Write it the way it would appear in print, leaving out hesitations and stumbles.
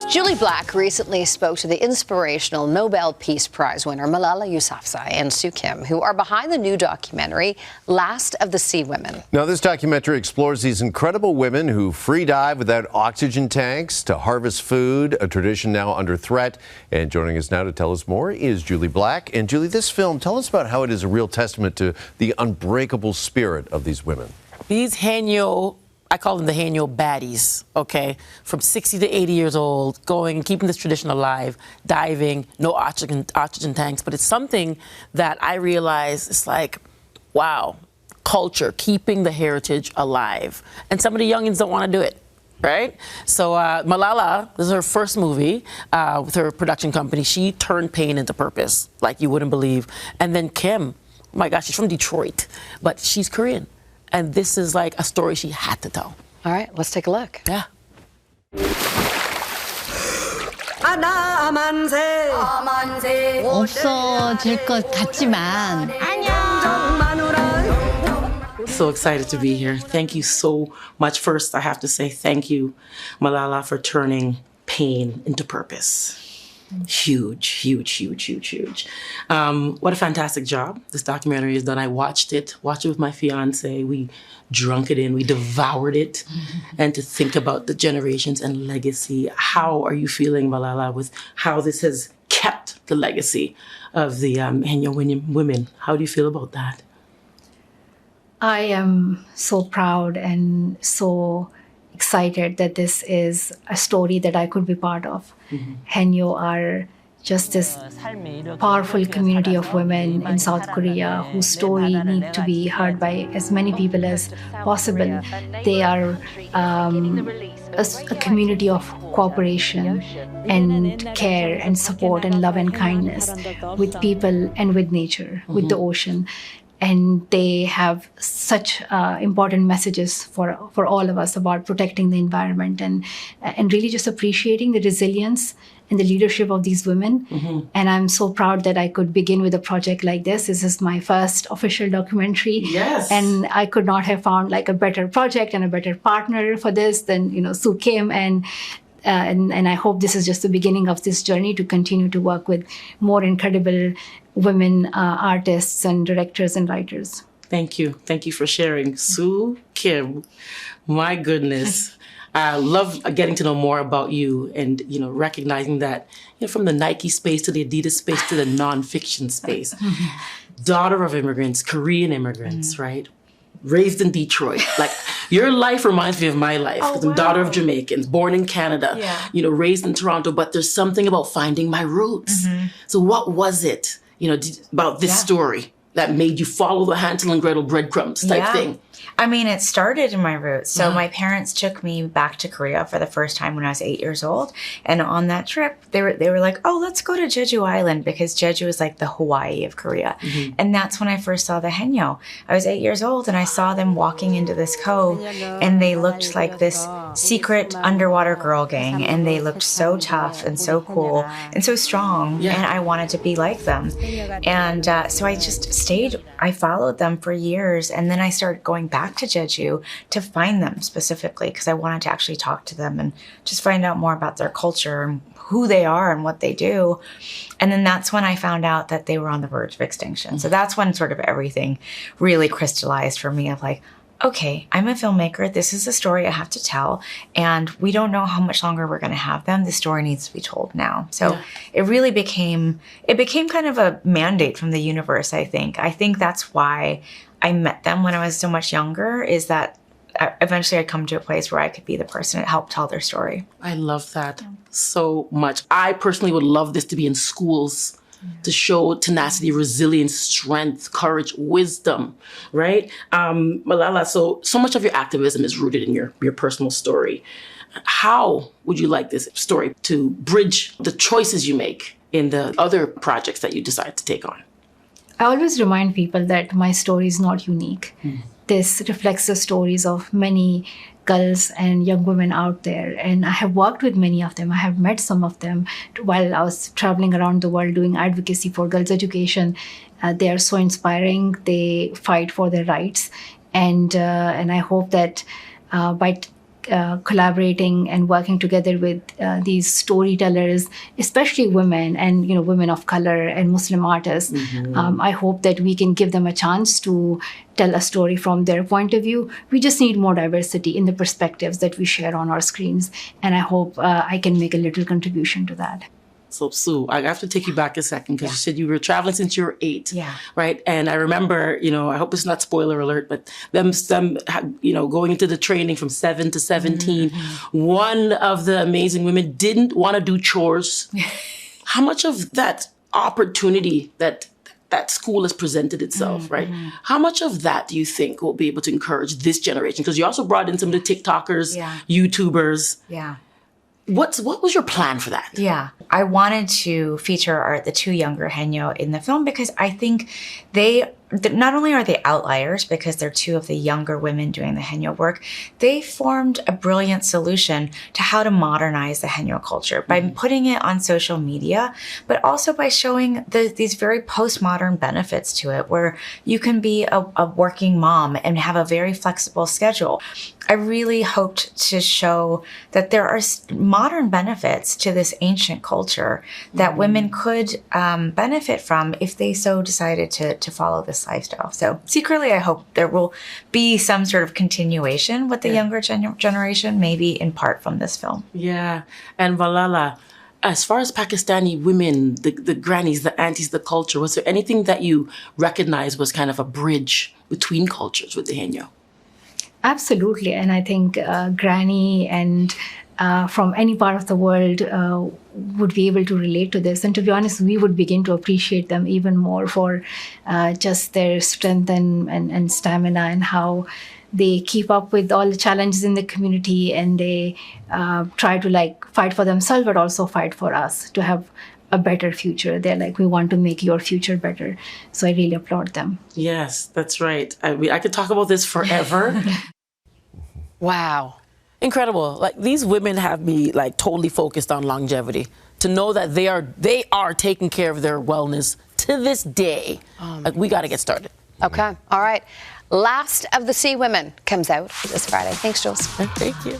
Jully Black recently spoke to the inspirational Nobel Peace Prize winner Malala Yousafzai and Kim, who are behind the new documentary, Last of the Sea Women. Now, this documentary explores these incredible women who free dive without oxygen tanks to harvest food, a tradition now under threat. And joining us now to tell us more is Jully Black. And Jully, this film, tell us about how it is a real testament to the unbreakable spirit of these women. These Hanyo, I call them the Hanyo baddies, okay? From 60 to 80 years old, going and keeping this tradition alive, diving, no oxygen tanks. But it's something that I realize it's like, wow, culture, keeping the heritage alive. And some of the youngins don't want to do it, right? So Malala, this is her first movie with her production company. She turned pain into purpose, like you wouldn't believe. And then Kim, oh my gosh, she's from Detroit, but she's Korean. And this is like a story she had to tell. All right, let's take a look. Yeah. 없어질 것 같지만 So excited to be here. Thank you so much. First, I have to say thank you, Malala, for turning pain into purpose. Huge, huge, huge, huge, huge. What a fantastic job this documentary has done. I watched it with my fiance. We drunk it in, we devoured it. And to think about the generations and legacy, how are you feeling, Malala, with how this has kept the legacy of the Hanyo women? How do you feel about that? I am so proud and so excited that this is a story that I could be part of. Hanyo are just this powerful community of women in South Korea whose story need to be heard by as many people as possible. They are a community of cooperation and care and support and love and kindness with people and with nature, with the ocean. And they have such important messages for all of us about protecting the environment and really just appreciating the resilience and the leadership of these women. And I'm so proud that I could begin with a project like this. This is my first official documentary. Yes. And I could not have found like a better project and a better partner for this than, Kim. And I hope this is just the beginning of this journey to continue to work with more incredible women artists and directors and writers. Thank you. Thank you for sharing. Kim, my goodness. I love getting to know more about you and, recognizing that from the Nike space to the Adidas space to the nonfiction space. Daughter of immigrants, Korean immigrants, right? Raised in Detroit. Like, your life reminds me of my life. Oh, I'm daughter of Jamaicans, born in Canada, raised in Toronto, but there's something about finding my roots. So what was it, about this story that made you follow the Hansel and Gretel breadcrumbs type thing? I mean, it started in my roots. So my parents took me back to Korea for the first time when I was 8 years old. And on that trip, they were like, oh, let's go to Jeju Island, because Jeju is like the Hawaii of Korea. And that's when I first saw the Hanyo. I was 8 years old and I saw them walking into this cove and they looked like this secret underwater girl gang. And they looked so tough and so cool and so strong. And I wanted to be like them. And so I just stayed. I followed them for years. And then I started going back to Jeju to find them specifically because I wanted to actually talk to them and just find out more about their culture and who they are and what they do. And then that's when I found out that they were on the verge of extinction. So that's when sort of everything really crystallized for me of like, okay, I'm a filmmaker. This is a story I have to tell. And we don't know how much longer we're going to have them. The story needs to be told now. So it really became kind of a mandate from the universe, I think. I think that's why I met them when I was so much younger, is that eventually I'd come to a place where I could be the person that helped tell their story. I love that so much. I personally would love this to be in schools to show tenacity, resilience, strength, courage, wisdom, right? Malala, so much of your activism is rooted in your personal story. How would you like this story to bridge the choices you make in the other projects that you decide to take on? I always remind people that my story is not unique. This reflects the stories of many girls and young women out there. And I have worked with many of them. I have met some of them while I was traveling around the world doing advocacy for girls' education. They are so inspiring. They fight for their rights. And I hope that by collaborating and working together with these storytellers, especially women and women of color and Muslim artists. I hope that we can give them a chance to tell a story from their point of view. We just need more diversity in the perspectives that we share on our screens, and I hope I can make a little contribution to that. So, Sue, I have to take you back a second because you said you were traveling since you were 8. Yeah. Right. And I remember, I hope it's not spoiler alert, but them going into the training from 7 to 17. One of the amazing women didn't want to do chores. How much of that opportunity that school has presented itself, right? How much of that do you think will be able to encourage this generation? Because you also brought in some of the TikTokers, YouTubers. Yeah. What was your plan for that? Yeah, I wanted to feature the 2 younger Henyo in the film because I think not only are they outliers because they're 2 of the younger women doing the Henyo work, they formed a brilliant solution to how to modernize the Henyo culture by putting it on social media, but also by showing these very postmodern benefits to it, where you can be a working mom and have a very flexible schedule. I really hoped to show that there are modern benefits to this ancient culture that women could benefit from if they so decided to follow this lifestyle. So secretly, I hope there will be some sort of continuation with the younger generation, maybe in part from this film. Yeah. And Malala, as far as Pakistani women, the grannies, the aunties, the culture, was there anything that you recognized was kind of a bridge between cultures with the Henyo? Absolutely. And I think Granny and from any part of the world would be able to relate to this. And to be honest, we would begin to appreciate them even more for just their strength and stamina and how they keep up with all the challenges in the community, and they try to fight for themselves, but also fight for us to have a better future. They're like, we want to make your future better. So I really applaud them. Yes, that's right. I could talk about this forever. Wow. Incredible. These women have me totally focused on longevity. To know that they are taking care of their wellness to this day. We got to get started. Okay. All right. Last of the Sea Women comes out this Friday. Thanks, Jules. Thank you.